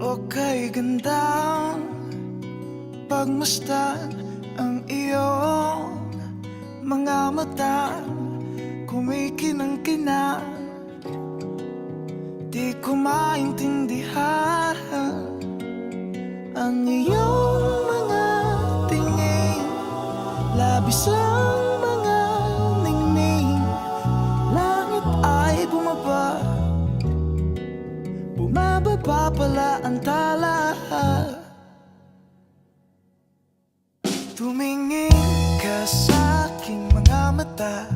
O kay gandang pagmasdan ang iyong mga mata, kumikinang-kinang. Di ko maintindihan ang iyong mga tingin, labis ang mga ningning. Langit ay bumaba, bumababa pala ang tala. Tumingin ka sa aking mga mata,